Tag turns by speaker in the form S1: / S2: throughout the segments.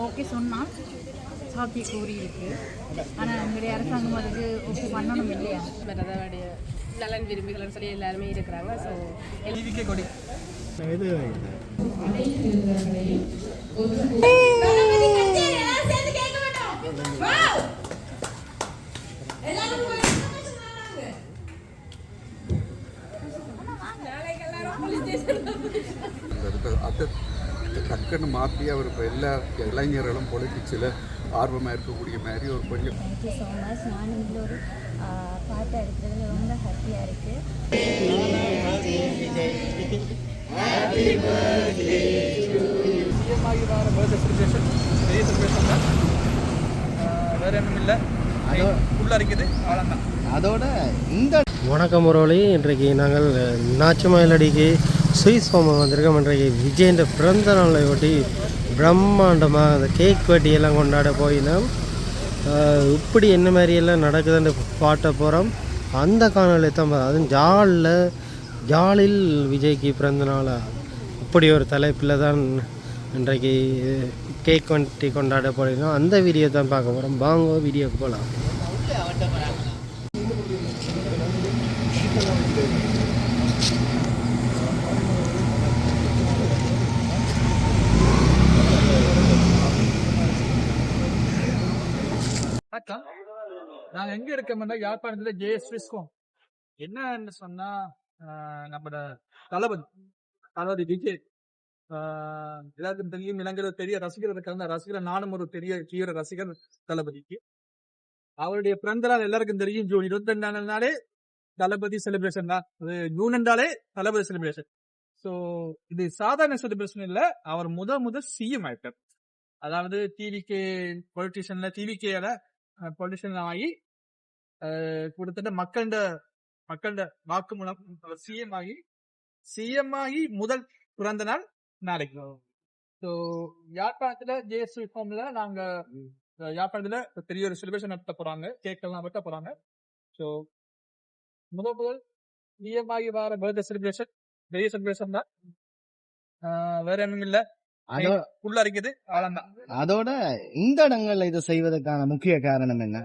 S1: Okay சொன்னால் சாத்திய கூறி இருக்கு. ஆனால் எங்களுடைய அரசாங்கம் அதுக்கு ஓகே பண்ணணும் இல்லையா?
S2: அதோடைய நலன் விரும்பிகள் சொல்லி எல்லாருமே இருக்கிறாங்க. ஸோ
S3: டிவிக்கே கொடி
S4: டக்குன்னு மாற்றி அவர் இப்போ எல்லா இளைஞர்களும் பொலிட்டிக்ஸில் ஆர்வமாக இருக்கக்கூடிய மாதிரி ஒரு கொஞ்சம்.
S5: Thank you so much. நானும் இதில் ஒரு பாட்டை எடுக்கிறதுல ரொம்ப ஹாப்பியாக இருக்குது.
S3: வேறு ஒன்றும் இல்லை, உள்ளே இருக்குது அவ்வளோதான்.
S6: அதோட இந்த
S7: வணக்கம் முரளி. இன்றைக்கு நாங்கள் நாச்சுமயிலடிக்கு சுவிஸ் ஹோம் வந்திருக்கோம். இன்றைக்கு விஜயன்ற பிறந்த நாளை ஒட்டி பிரம்மாண்டமாக அந்த கேக் வெட்டியெல்லாம் கொண்டாட போயினோம். இப்படி என்ன மாதிரியெல்லாம் நடக்குதுன்னு பாட்ட போகிறோம். அந்த காணொலி தான் அதுவும் ஜாலில் விஜய்க்கு பிறந்த நாள் இப்படி ஒரு தலைப்பில் தான் இன்றைக்கு கேக் வெட்டி கொண்டாட போயினோம். அந்த வீடியோ தான் பார்க்க போகிறோம். வாங்க வீடியோக்கு போகலாம்.
S3: நாங்கள் எங்கே இருக்கோம்னா யாழ்ப்பாணத்தில் ஜேஎஸ்விஸ்கோம். என்னன்னு சொன்னால் நம்மளோட தளபதி விஜய் எல்லாருக்கும் தெரியும். இலங்கையில் பெரிய ரசிகர் இருக்கிற ரசிகர், நானும் ஒரு பெரிய தீவிர ரசிகர் தளபதிக்கு. அவருடைய பிறந்த நாள் எல்லாருக்கும் தெரியும். ஜூன் 22 தளபதி செலிப்ரேஷன் தான். அது ஜூன் என்றாலே தளபதி செலிப்ரேஷன். ஸோ இது சாதாரண செலிப்ரேஷன் இல்லை. அவர் முத சிஎம் ஆயிட்டார். அதாவது டிவிகே பொலிட்டிஷியன் ஆகி கொடுத்துட்டு மக்கள வாக்கு மூலம் சிஎம் ஆகி முதல் பிறந்த நாள் நாளைக்கு. ஸோ யாழ்ப்பாணத்துல ஜேஎஸ்வி ஃபார்ம்ல நாங்க யாழ்ப்பாணத்துல பெரிய ஒரு செலிப்ரேஷன் நடத்த போறாங்க. கேக்கெல்லாம் வெட்ட போறாங்க. ஸோ முதல் சிஎம் ஆகி வர பர்த்டே செலிப்ரேஷன் பெரிய செலிப்ரேஷன் தான். வேற ஒன்றும் இல்லை, உள்ள இருக்குது அவ்வளவுதான்.
S6: அதோட இந்த இடங்கள்ல இதை செய்வதற்கான முக்கிய காரணம் என்ன?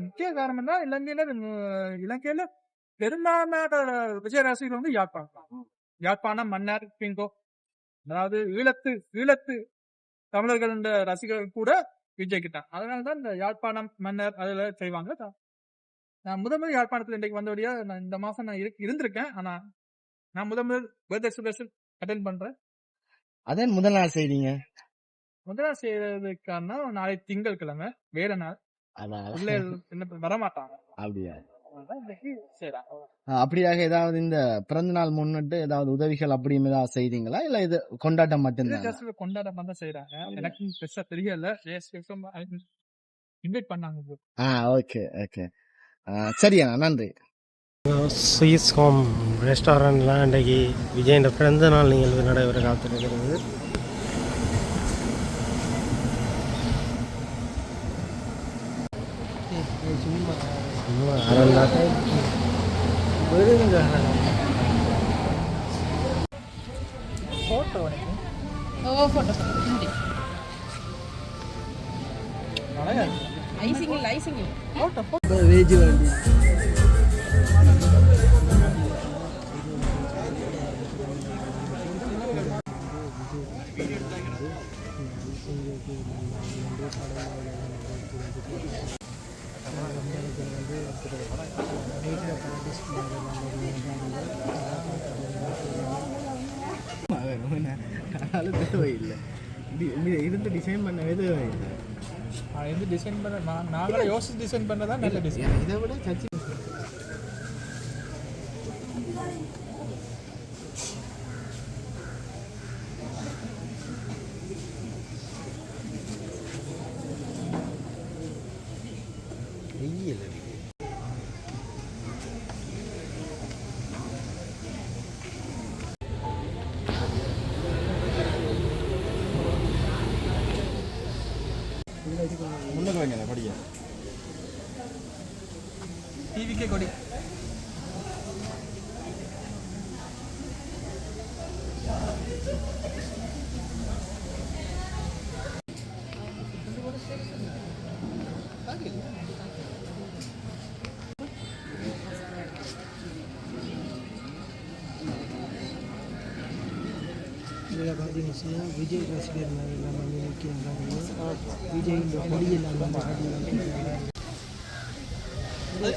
S3: முக்கிய காரணம் என்ன, இலங்கையில பெரும்பாலான விஜய் ரசிகர்கள் வந்து யாழ்ப்பாணம் மன்னார் பிங்கோ, அதாவது ஈழத்து தமிழர்கள் ரசிகர்கள் கூட விஜய் கிட்டான். அதனாலதான் இந்த யாழ்ப்பாணம் மன்னர் அதுல செய்வாங்க. நான் முதல் யாழ்ப்பாணத்துல இன்றைக்கு வந்தபடியா நான் இந்த மாசம் நான் இருந்திருக்கேன். ஆனா நான் முதல் பர்த்டே செலிப்ரேஷன் அட்டென்ட் பண்றேன்.
S6: அதன் முதல் நாள் செய்றீங்க?
S3: முதல் நாள் செய்யறதுக்கான நாளை திங்கட்கிழமை வேற நாள் வரமாட்டாங்க.
S6: அப்படியா? அப்படியாக ஏதாவது இந்த பிறந்த நாள் முன்னிட்டு ஏதாவது உதவிகள் அப்படின்னு ஏதாவது செய்தீங்களா, இல்ல இது கொண்டாட்டம் மட்டும்தான்?
S3: கொண்டாட்டம் தான் செய்யறாங்க. எனக்கு பெருசா தெரியல. இன்வைட் பண்ணாங்க.
S6: ஓகே ஓகே, சரியா, நன்றி.
S7: சுவிஸ் ஹோம் ரெஸ்டாரண்ட்லாம் இன்றைக்கு விஜயன்ற பிறந்த நாள் நிகழ்வு நடைபெற காத்திருக்கிறது.
S6: தேவையில்லை, இருந்து டிசைன் பண்ண தேவையில்லை.
S3: டிசைன் பண்ண நாங்களே யோசிச்சு டிசைன் பண்ணதான் நல்ல டிசைன்.
S6: இதை விட சர்ச்சை முன்னுக்கு வைங்க படிய.
S3: டிவிக்கே கொடி
S7: இதில் பார்த்தீங்கன்னா விஜய் ரசிகர்கள் எல்லாம் வந்து நிற்கிறாங்க. விஜய் இந்த கொடியெல்லாம் வந்து காட்டி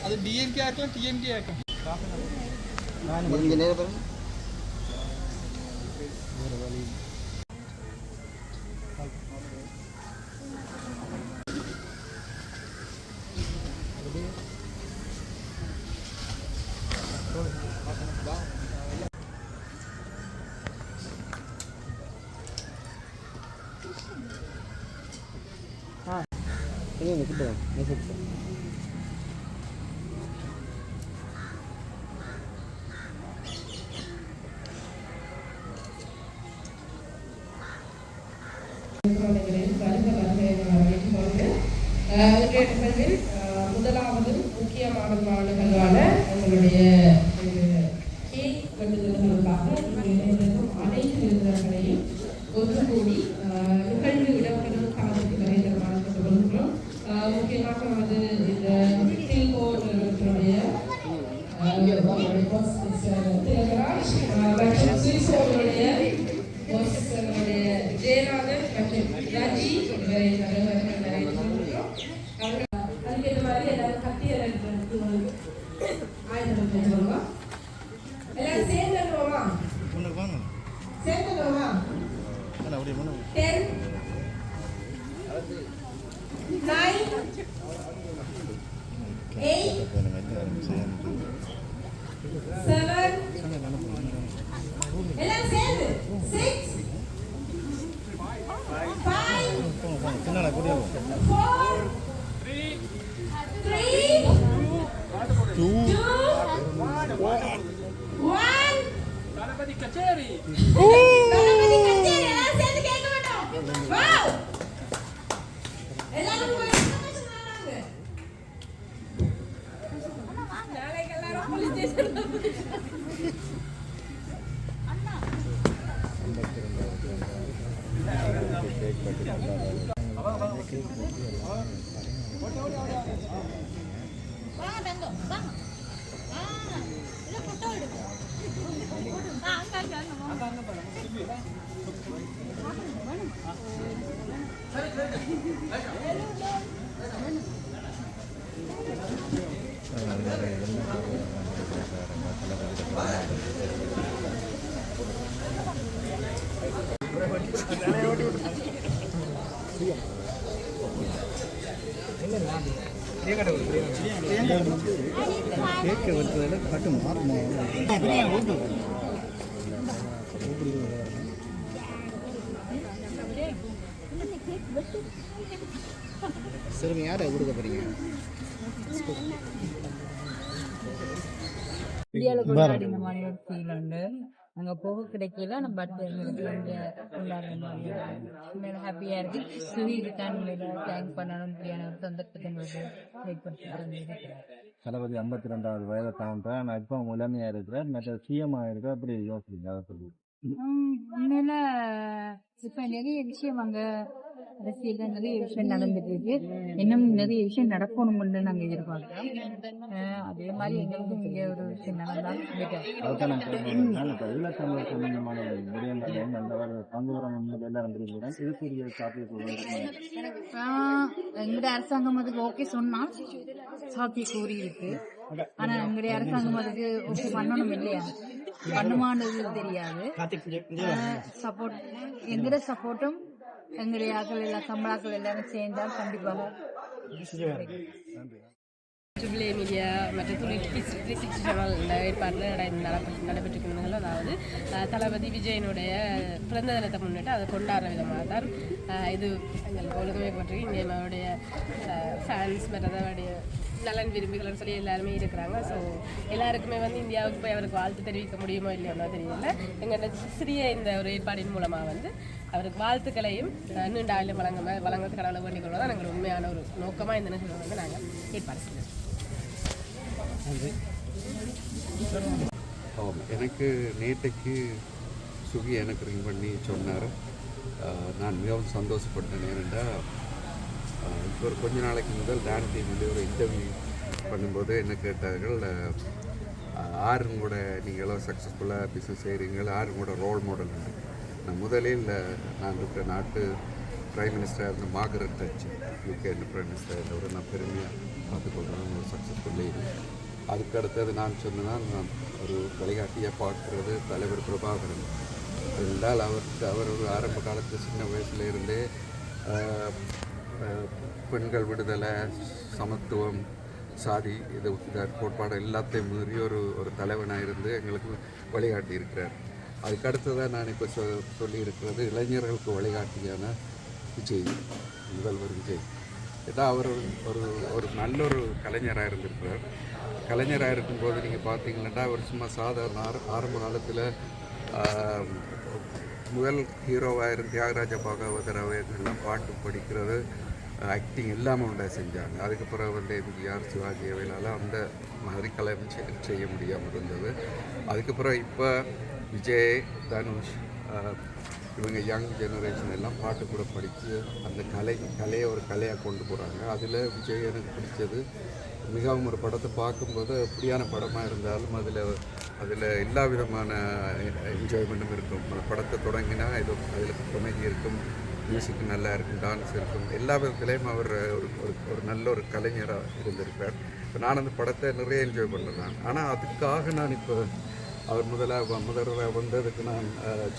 S3: அது டிஎம்கே ஆக்கலாம் டிஎம்கே ஆக்கலாம்
S7: வேறு வழி
S2: முதலாவது முக்கியமான நிகழ்வான எங்களுடைய கேக் வெட்டுதல்களுக்காக அனைத்து நிறுவனங்களையும் ஒன்று கூடி நிகழ்வு இடம்பெறும் காலத்துக்கு வரைந்தமாக கொண்டிருக்கிறோம். முக்கியமாக வந்து இந்த சில்கோ நிறுவனத்தினுடைய திலகராஜ் மற்றும் சுவிசோனுடைய ஜெயநாதன் மற்றும் ராஜி இவரை நிறைவேற்றிருக்கிறோம். அதுக்கேற்ற மாதிரி எல்லாரும் கத்தியெல்லாம் ஆயுதம் செஞ்சுருவோமா? எல்லாரும் சேர்ந்துருவோமா? சேர்ந்துருவோமா? 10 9 8 7 எல்லாம் சேர்ந்து 6 5 4 3 2 1
S3: தளபதி கச்சேரி
S2: எல்லாம் சேர்ந்து கேட்க மாட்டோம். வாவ் எல்லாரும் சொன்னாங்க நாளைக்கு எல்லாரும் போலீஸ் ஸ்டேஷன்ல
S6: கேட்க வருவதில் கட்டு மாறுமா சிறுமி யாரை கொடுக்க போறீங்க?
S1: இந்தியாவில் கொண்டாடி இந்த மாதிரி ஒரு ஃபீல் உண்டு. அங்கே போக கிடைக்கல நம்ம பர்த்டே கொண்டாடுற மாதிரி உண்மையில ஹாப்பியாக இருக்கு. சுவி இருக்கான் தேங்க் பண்ணணும் இப்படியான ஒரு சந்தர்ப்பத்தை எங்களுக்கு ஏற்படுத்தி
S6: தளபதி 52வது வயதை தாண்டா நான் இப்போ முழுமையாக இருக்கிறேன். மற்ற சிஎம் ஆகிருக்கேன். அப்படி யோசிக்கிறீங்க? அதை சொல்லி
S1: உண்மையில இப்ப நிறைய விஷயம் அங்க அரசியல் நிறைய விஷயம் நடந்துட்டு இருக்கு. இன்னும் நிறைய விஷயம் நடக்கணும்னு நாங்க எதிர்பார்க்கிறோம். அதே மாதிரி எங்களுக்கும் இங்கே ஒரு விஷயம் நடந்தால்
S6: அதுதான் இப்போ ஈழத்தமிழர் சம்பந்தமான விடயங்கள் அந்த பங்குவரம் எல்லாம் இருந்திருக்கிறேன். இதுக்குரிய
S1: எங்களுடைய அரசாங்கம் அதுக்கு ஓகே சொன்னால் சாத்திய கூறி இருக்கு. ஆனா எங்களுடைய அரசாங்கம் அதுக்கு ஓகே பண்ணணும் இல்லையா, பண்ணுமானது தெரியாது. சப்போர்ட் எங்கட சப்போர்ட்டும் எங்களுடைய ஆக்கள் எல்லாம் சம்பளாக்கள் எல்லாரும் சேர்ந்தால் கண்டிப்பாக
S2: ஜூபிலே மீடியா மற்றும் 360 சேனல் ஏற்பாட்டில் நடைபெற்றிருக்கிறது. அதாவது தளபதி விஜயனுடைய பிறந்த தினத்தை முன்னிட்டு அதை கொண்டாடுற விதமாக தான் இது எங்களுக்கு ஒழுங்கமைக்கப்பட்டிருக்கு. இங்கே அவருடைய ஃபேன்ஸ் மற்றவருடைய நலன் விரும்பிகள்னு சொல்லி எல்லாருமே இருக்கிறாங்க. ஸோ எல்லாருக்குமே வந்து இந்தியாவுக்கு போய் அவருக்கு வாழ்த்து தெரிவிக்க முடியுமோ இல்லையோன்னா தெரியல. எங்களோட சிறிய இந்த ஒரு ஏற்பாடின் மூலமாக வந்து அவருக்கு வாழ்த்துக்களையும் நீண்ட ஆயுளும் வழங்குறது கடவுளை வேண்டிக் கொள்வதான் எங்கள் உண்மையான ஒரு நோக்கமாக இந்த நிகழ்வை வந்து நாங்கள் ஏற்பாடு செய்யணும்.
S4: எனக்கு நேற்றைக்கு சுகி எனக்கு ரிங் பண்ணி சொன்னார். நான் மிகவும் சந்தோஷப்பட்டேன். ஏனென்றால் இப்போ ஒரு கொஞ்ச நாளைக்கு முதல் டான் டிவியில் ஒரு இன்டர்வியூ பண்ணும்போது என்ன கேட்டார்கள், ஆறும் கூட நீங்கள் எல்லாம் சக்ஸஸ்ஃபுல்லாக பிஸ்னஸ் செய்கிறீங்க, ஆறும் கூட ரோல் மாடல். நான் முதலில் நான் இருக்கிற நாட்டு பிரைம் மினிஸ்டராக இருந்த மார்கரெட் தட்சர், யூகே பிரைம் மினிஸ்டராக இருந்தவர் நான் பெருமையாக பார்த்துக்கொள்கிறேன். ஒரு சக்ஸஸ்ஃபுல் லீடு. அதுக்கு அடுத்தது நான் சொன்னேன், நான் ஒரு வழிகாட்டியாக பார்க்குறது தலைவர் பிரபாகரன். என்றால் அவர் ஒரு ஆரம்ப காலத்து சின்ன வயசுல இருந்தே பெண்கள் விடுதலை, சமத்துவம், சாதி இது கோட்பாடு எல்லாத்தையும் மீறி ஒரு தலைவனாக இருந்து எங்களுக்கு வழிகாட்டி இருக்கிறார். அதுக்கு அடுத்ததாக நான் இப்போ சொல்லியிருக்கிறது இளைஞர்களுக்கு வழிகாட்டியான விஜய், முதல்வர் விஜய். ஏன்னா அவர் ஒரு நல்ல ஒரு கலைஞராக இருந்திருக்கிறார். கலைஞராக இருக்கும்போது நீங்கள் பார்த்தீங்கன்னா அவர் சும்மா சாதாரண ஆரம்ப காலத்தில் முதல் ஹீரோவாக இருந்த தியாகராஜ பாகவதர் அவர்கள்லாம் பாட்டு படிக்கிறது, ஆக்டிங் எல்லாமே உண்டா செஞ்சாங்க. அதுக்கப்புறம் வந்து எம்ஜிஆர், சிவாஜி அவையிலால் அந்த மாதிரி கலை செய்ய முடியாமல் இருந்தது. அதுக்கப்புறம் இப்போ விஜய், தனுஷ் இவங்க யங் ஜெனரேஷன் எல்லாம் பாட்டு கூட படித்து அந்த கலையை ஒரு கலையாக கொண்டு போகிறாங்க. அதில் விஜய் எனக்கு பிடிச்சது மிகவும் ஒரு படத்தை பார்க்கும்போது எப்படியான படமாக இருந்தாலும் அதில் எல்லா விதமான என்ஜாய்மெண்ட்டும் இருக்கும். அந்த படத்தை தொடங்கினா அதில் கொமெடி இருக்கும், மியூசிக் நல்லா இருக்கும், டான்ஸ் இருக்கும், எல்லா விதத்துலேயும் அவர் ஒரு நல்ல ஒரு கலைஞராக இருந்திருப்பார். இப்போ நான் அந்த படத்தை நிறைய என்ஜாய் பண்ணுறேன். ஆனால் அதுக்காக நான் இப்போ அவர் முதல்வராக வந்ததுக்கு நான்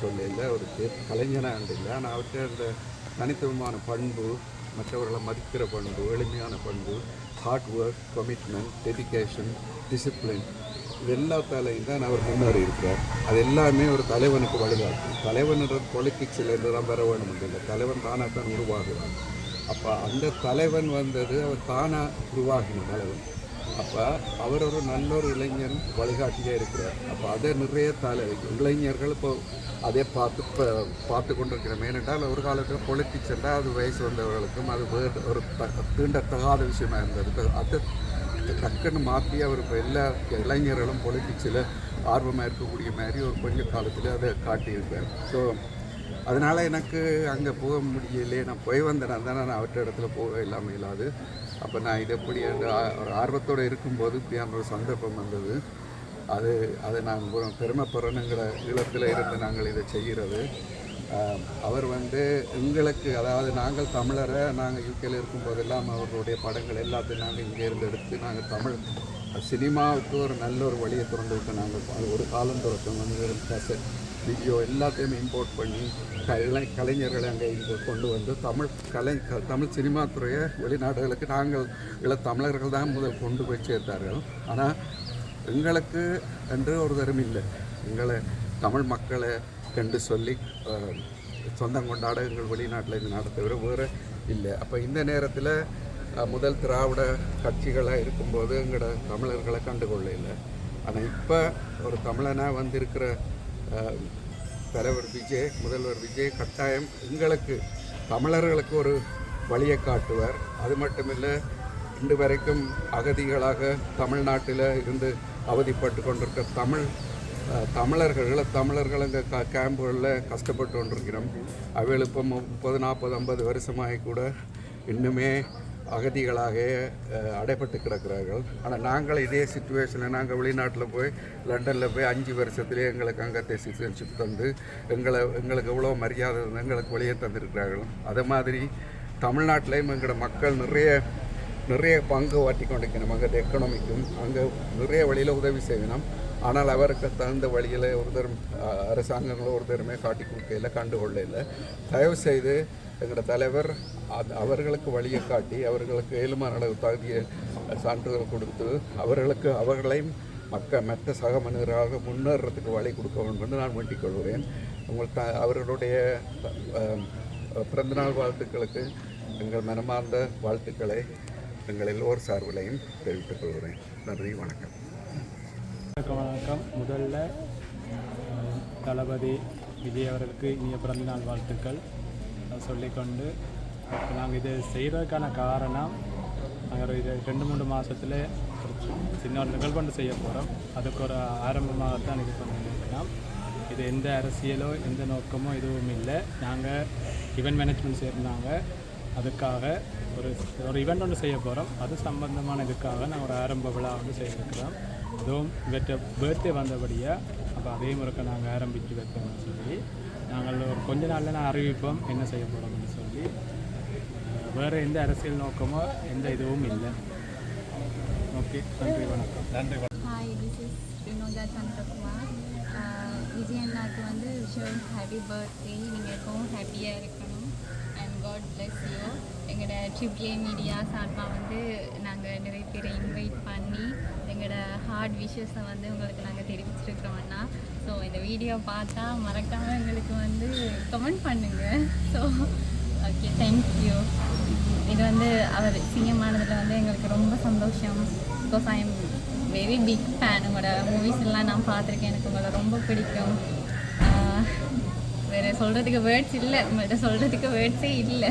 S4: சொல்லல, ஒரு கலைஞனாக இல்லை. ஆனால் அவர்கிட்ட அந்த தனித்துவமான பண்பு, மற்றவர்களை மதிக்கிற பண்பு, எளிமையான பண்பு, hard work, commitment, dedication, discipline, இது எல்லாத்தாலையும் தான் அவர் முன்னேறி இருக்கிறார். அது எல்லாமே ஒரு தலைவனுக்கு வழிகாட்டும். தலைவன்ற பொலிட்டிக்ஸில் இருந்து தான் வர வேணும் இல்லை, தலைவன் தானாக தான் உருவாகுவான். அப்போ அந்த தலைவன் வந்தது அவர் தானாக உருவாகின தலைவன். அப்போ அவர் ஒரு நல்ல ஒரு இளைஞர் வழிகாட்டியே இருக்கிறார். அப்போ அதை நிறைய இளைஞர்கள் இப்போ அதே பார்த்து கொண்டிருக்கிறோம். ஏனென்றால் ஒரு காலத்தில் பொலிட்டிக்ஸ் என்றால் அது வயசு வந்தவர்களுக்கும் அது வேறு ஒரு தீண்டத்தகாத விஷயமா இருந்தது. அதை டக்குன்னு மாற்றி அவர் இப்போ எல்லா இளைஞர்களும் பொலிட்டிக்ஸில் ஆர்வமாக இருக்கக்கூடிய மாதிரி ஒரு கொஞ்ச காலத்தில் அதை காட்டியிருக்கார். ஸோ அதனால் எனக்கு அங்கே போக முடியலையே. நான் போய் வந்தேன், நான் அவற்ற இடத்துல போக இல்லாமல் இல்லாது. அப்போ நான் இது எப்படி ஒரு ஆர்வத்தோடு இருக்கும்போது இப்படியான ஒரு சந்தர்ப்பம் வந்தது. அதை நான் பெருமைப்படுறேனுங்கிற ஈழத்தில் இருந்து நாங்கள் இதை செய்கிறது. அவர் வந்து எங்களுக்கு, அதாவது நாங்கள் தமிழரை, நாங்கள் யூகேயில் இருக்கும்போதெல்லாம் அவர்களுடைய படங்கள் எல்லாத்தையும் நாங்கள் இங்கே இருந்து எடுத்து நாங்கள் தமிழ் சினிமாவுக்கு ஒரு நல்ல ஒரு வழியை திறந்து விட்டு நாங்கள் அது ஒரு காலம் துறக்கம் வந்து கசட் வீடியோ எல்லாத்தையும் இம்போர்ட் பண்ணி கலைஞர்களை அங்கே இங்கே கொண்டு வந்து தமிழ் சினிமா துறையை வெளிநாடுகளுக்கு நாங்கள் தமிழர்கள் தான் முதல் கொண்டு போய் சேர்த்தார்கள். ஆனால் எங்களுக்கு என்று ஒரு தரம் இல்லை. எங்களை தமிழ் மக்களை கண்டு சொல்லி சொந்தம் கொண்டாட எங்கள் வெளிநாட்டில் இது நடத்த வேறு இல்லை. அப்போ இந்த நேரத்தில் முதல் திராவிட கட்சிகளாக இருக்கும்போது எங்களோட தமிழர்களை கண்டுகொள்ள இல்லை. ஆனால் இப்போ ஒரு தமிழனாக வந்திருக்கிற தலைவர் விஜய், முதல்வர் விஜய் கட்டாயம் எங்களுக்கு தமிழர்களுக்கு ஒரு வழியை காட்டுவார். அது மட்டுமில்லை, இன்று வரைக்கும் அகதிகளாக தமிழ்நாட்டில் இருந்து அவதிப்பட்டு கொண்டிருக்கிற தமிழர்கள் அங்கே கேம்புகளில் கஷ்டப்பட்டு கொண்டிருக்கிறோம். அவைகள் இப்போ 30, 40, 50 வருஷமாகி கூட இன்னுமே அகதிகளாக அடைப்பட்டு கிடக்கிறார்கள். ஆனால் நாங்கள் இதே சிச்சுவேஷனில் நாங்கள் வெளிநாட்டில் போய் லண்டனில் போய் 5 வருஷத்துலேயே எங்களுக்கு அங்கத்தை சிட்டிசன்ஷிப் தந்து எங்களுக்கு எவ்வளோ மரியாதை எங்களுக்கு வெளியே தந்திருக்கிறார்கள். அதே மாதிரி தமிழ்நாட்டிலையும் எங்களோட மக்கள் நிறைய பங்கு வாட்டி கொண்டிருக்கணும். அங்கே எக்கனாமிக்கும் அங்கே நிறைய வழியில் உதவி செய்யணும். ஆனால் அவருக்கு தகுந்த வழியில் அரசாங்கங்களும் ஒருத்தருமே காட்டி கொடுக்கையில் கண்டுகொள்ள இல்லை. தயவு செய்து எங்களோட தலைவர் அவர்களுக்கு வழியை காட்டி அவர்களுக்கு ஏழுமான அளவு தகுதிய சான்றிதழ் கொடுத்து அவர்களையும் மற்ற சக மனிதராக முன்னேறத்துக்கு வழி கொடுக்க வேண்டும் என்று நான் வேண்டிக் கொள்கிறேன். அவர்களுடைய பிறந்தநாள் வாழ்த்துக்களுக்கு எங்கள் மனமார்ந்த வாழ்த்துக்களை எங்கள் எல்லோர் சார்பிலையும் தெரிவித்துக் கொள்கிறேன். நன்றி, வணக்கம்.
S8: வணக்கம். முதல்ல தளபதி விஜய் அவர்களுக்கு இனிய பிறந்தநாள் வாழ்த்துக்கள் சொல்லிக்கொண்டு, நாங்கள் இதை செய்கிறதுக்கான காரணம், நாங்கள் இது 2-3 மாதத்தில் ஒரு சின்ன ஒரு நிகழ்வு செய்ய போகிறோம். அதுக்கு ஒரு ஆரம்பமாகத்தான் இது பண்ணியிருக்கிறோம். இது எந்த அரசியலோ எந்த நோக்கமோ எதுவும் இல்லை. நாங்கள் ஈவெண்ட் மேனேஜ்மெண்ட் சேர்ந்தாங்க, அதுக்காக ஒரு ஈவெண்ட் ஒன்று செய்ய போகிறோம். அது சம்பந்தமான இதுக்காக நாங்கள் ஒரு ஆரம்ப விழா செய்திருக்கிறோம். இதுவும் இவற்றை பர்த்டே வந்தபடியாக அப்போ அதே முறைக்க நாங்கள் ஆரம்பித்து வைப்போம்னு சொல்லி நாங்கள் ஒரு கொஞ்ச நாளில் நான் அறிவிப்போம் என்ன செய்ய போகிறோம்னு சொல்லி. வேறு எந்த அரசியல் நோக்கமோ எந்த இதுவும் இல்லை. ஓகே, நன்றி, வணக்கம். நன்றி.
S5: Hi, this is Vinodha Chandrakumar. Vijay அண்ணாக்கு வந்து விஷயம் ஹாப்பி பர்த்டே. நீங்கள் எப்பவும் ஹாப்பியாக இருக்கணும் அண்ட் காட் பிளஸ் யூ. எங்களோட ட்ரிப்ஏ மீடியா சார்பாக வந்து நாங்கள் நிறைய பேரை இன்வைட் பண்ணி எங்களோட ஹார்ட் விஷஸை வந்து உங்களுக்கு நாங்கள் தெரிவிச்சிருக்கிறோம் அண்ணா. ஸோ இந்த வீடியோ பார்த்தா மறக்காமல் எங்களுக்கு வந்து கமெண்ட் பண்ணுங்கள். So okay, thank you. இது வந்து அவர் சிஎம் ஆனதில் வந்து எங்களுக்கு ரொம்ப சந்தோஷம். Because I am very big fan. உங்களோட மூவிஸ் எல்லாம் நான் பார்த்துருக்கேன். எனக்கு உங்களை ரொம்ப பிடிக்கும். வேறு சொல்கிறதுக்கு வேர்ட்ஸ் இல்லை, உங்கள்கிட்ட சொல்கிறதுக்கு வேர்ட்ஸே இல்லை.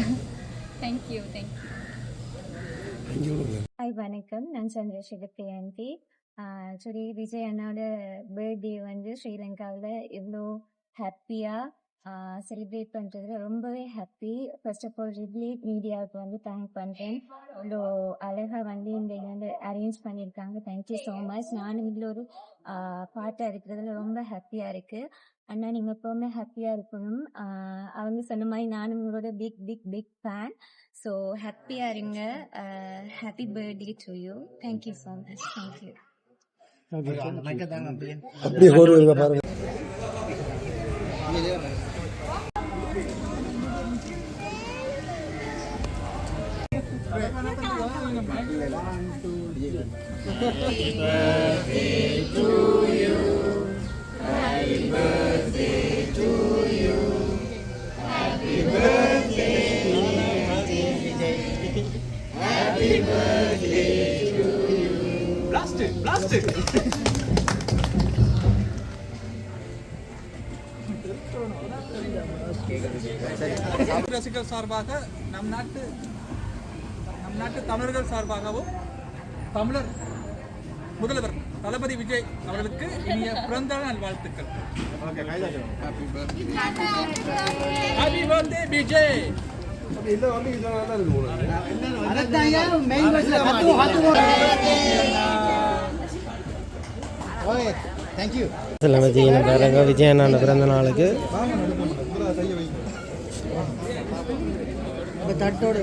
S5: தேங்க்யூ.
S9: ஹாய், வணக்கம். நான் சந்திரசேகர் பிரியாந்தி. ஆக்சுவலி விஜய் அண்ணாவோட பர்த்டே வந்து ஸ்ரீலங்காவில் இவ்வளோ ஹாப்பியாக செலிப்ரேட் பண்ணுறதுல ரொம்பவே ஹாப்பி. ஃபர்ஸ்ட் ஆஃப் ஆல் ரிப்ளி மீடியாவுக்கு வந்து தேங்க் பண்ணுறேன். இவ்வளோ அழகாக வந்து இந்த வந்து அரேஞ்ச் பண்ணியிருக்காங்க. Thank you so much. நானும் இதில் ஒரு பாட்டாக இருக்கிறதுல ரொம்ப ஹாப்பியாக இருக்குது. அண்ணா, நீங்கள் எப்போவுமே ஹாப்பியாக இருக்கணும். அவங்க சொன்ன மாதிரி நானும் உங்களோட big big big fan. So ஹாப்பியாக இருங்க. Happy birthday to you. Thank you so much. Thank you.
S7: அப்படியே ஒரு பாருங்க.
S3: ரசிகர்கள் சார்பாக நம் நாட்டு தமிழர்கள் சார்பாகவும் தமிழர் முதல்வர் தளபதி விஜய் அவர்களுக்கு இனிய பிறந்த நாள் வாழ்த்துக்கள். Happy birthday Vijay.
S7: விஜய் அண்ணா பிறந்த நாளுக்கு தட்டோட